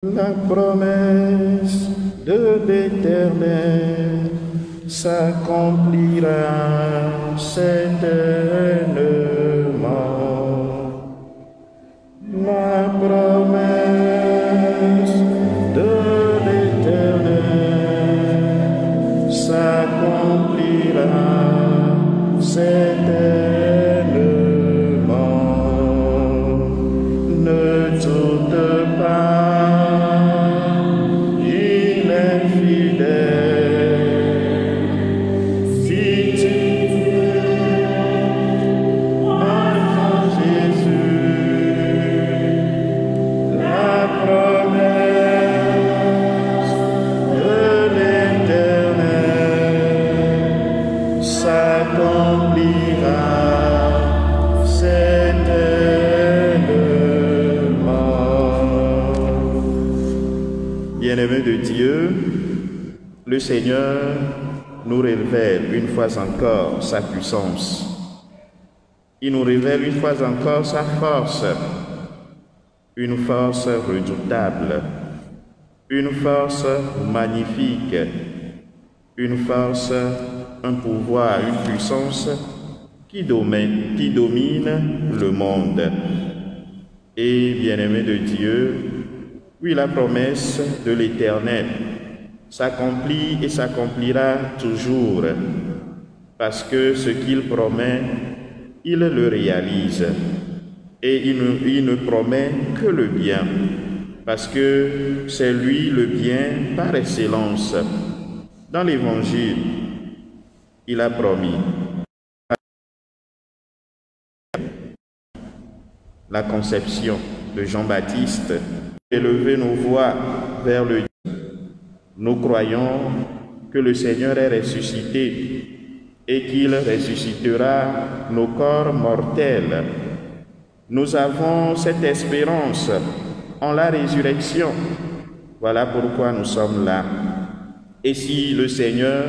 La promesse de l'Éternel s'accomplira certainement. La promesse de l'Éternel s'accomplira certainement. Ne doute pas. Bien-aimés de Dieu, le Seigneur nous révèle une fois encore sa puissance. Il nous révèle une fois encore sa force, une force redoutable, une force magnifique, une force, un pouvoir, une puissance qui domine le monde. Et bien-aimés de Dieu, oui, la promesse de l'Éternel s'accomplit et s'accomplira toujours, parce que ce qu'il promet, il le réalise. Et il ne promet que le bien, parce que c'est lui le bien par excellence. Dans l'Évangile, il a promis la conception de Jean-Baptiste. Élever nos voix vers le Dieu. Nous croyons que le Seigneur est ressuscité et qu'il ressuscitera nos corps mortels. Nous avons cette espérance en la résurrection. Voilà pourquoi nous sommes là. Et si le Seigneur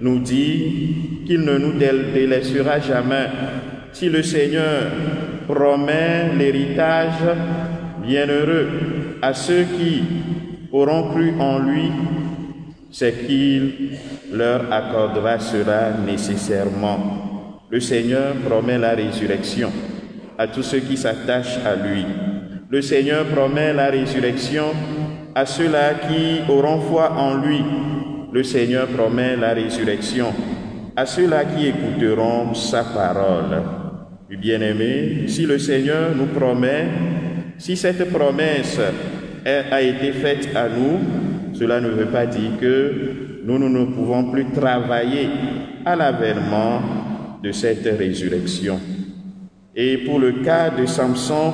nous dit qu'il ne nous délaissera jamais, si le Seigneur promet l'héritage bienheureux à ceux qui auront cru en lui, c'est qu'il leur accordera cela nécessairement. Le Seigneur promet la résurrection à tous ceux qui s'attachent à lui. Le Seigneur promet la résurrection à ceux-là qui auront foi en lui. Le Seigneur promet la résurrection à ceux-là qui écouteront sa parole. Bien-aimés, si le Seigneur nous promet, si cette promesse a été faite à nous, cela ne veut pas dire que nous ne pouvons plus travailler à l'avènement de cette résurrection. Et pour le cas de Samson,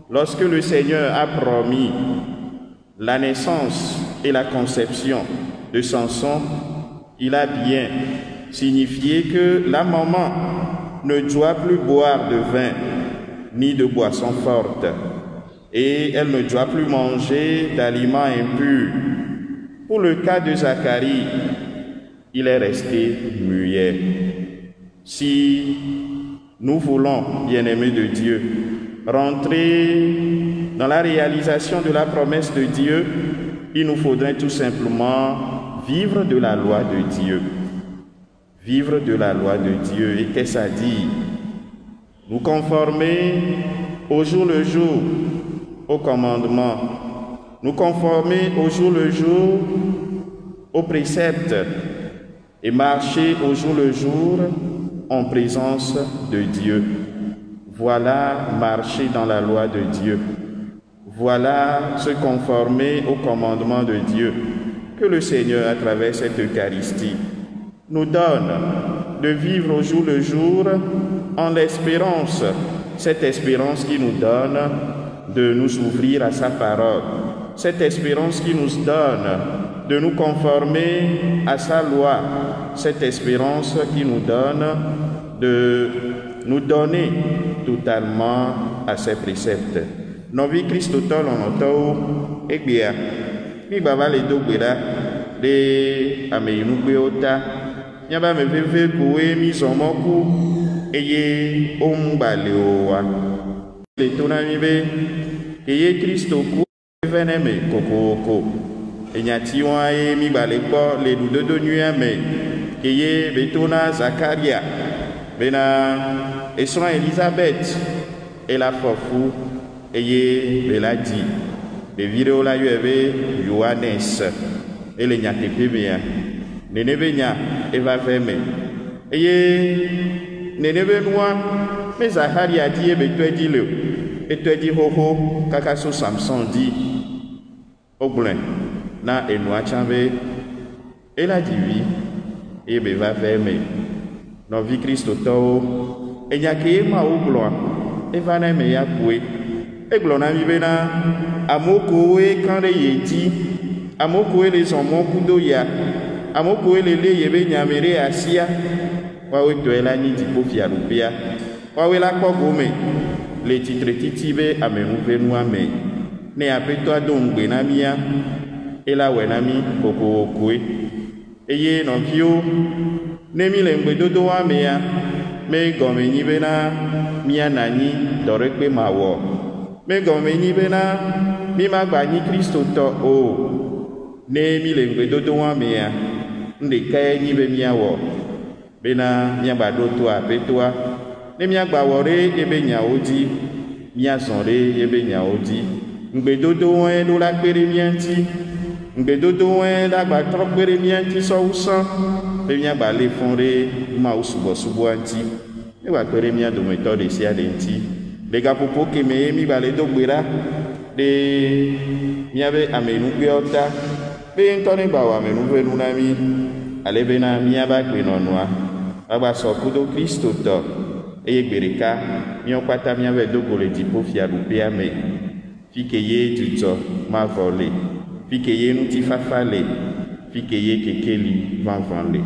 lorsque le Seigneur a promis la naissance et la conception de Samson, il a bien signifié que la maman ne doit plus boire de vin ni de boisson forte, et elle ne doit plus manger d'aliments impurs. Pour le cas de Zacharie, il est resté muet. Si nous voulons, bien-aimés de Dieu, rentrer dans la réalisation de la promesse de Dieu, il nous faudrait tout simplement vivre de la loi de Dieu. Vivre de la loi de Dieu. Et qu'est-ce que ça dit? Nous conformer au jour le jour au commandement, nous conformer au jour le jour aux préceptes et marcher au jour le jour en présence de Dieu. Voilà marcher dans la loi de Dieu. Voilà se conformer au commandement de Dieu que le Seigneur, à travers cette Eucharistie, nous donne de vivre au jour le jour en l'espérance, cette espérance qui nous donne de nous ouvrir à sa parole, cette espérance qui nous donne de nous conformer à sa loi, cette espérance qui nous donne de nous donner totalement à ses préceptes. Novi Christo tolonoto egbea mi baba le dogbeda de ameyinugbeota nyaba me veve kowe mi zomoku eye ombaleowa le tonami be eye Christo ku veneme kokoko enyati wa e mi bale kpo le dudodo nyua me keye betona Zakaria bena esra Elisabeth et la fofu eye beladi de vidéo la yuebe Johannes et le nyakepebea nenebenya eva veme eye nenebe noa me Zakaria di ebe twedi le etwedi hoho kakaso Samson di oglen na enua chambe ela divi ebe va veme no vi Kristo to enyake ma ogloa eva na me ya kwe eglona mi bena amoko e kande yeti amoko e les omo kudo ya amoko e lele yebe nyamere asia wa we to ela ni tipo fia rupia wa we la kogome le titre titibe amenuve nu ame ne apeto adongbe na mia ela we na mi koko kwe eye no vio ne mi le ngbe dodo wa me ya me gome ni bena mia nani dorekpe mawo me gome ni bena mi magba ni Kristo to o ne mi le ngbe dodo wa me ya nde kai ni be mia wo bena mia ba do to apetoa ne mia gba wore ebe nya odi mia sonre ebe nya odi ngbe dodo won do la pere mia nti ngbe dodo won da gba tro pere mia nti so usan be mia gba le fonre ma usubo subo anti e wa pere mia do meto de sia de nti le ga popo ke me mi ba le do gbera de mia be amenu gbe ota be nto ni ba wa amenu ve nu na mi ale be na mia ba pe nonwa agba so kudo Kristo to eye gbereka mi o pata mi ave dogo le tipo fia rupia me fike ye tuto ma vole fike ye nuti fafale fike ye kekeli van vanle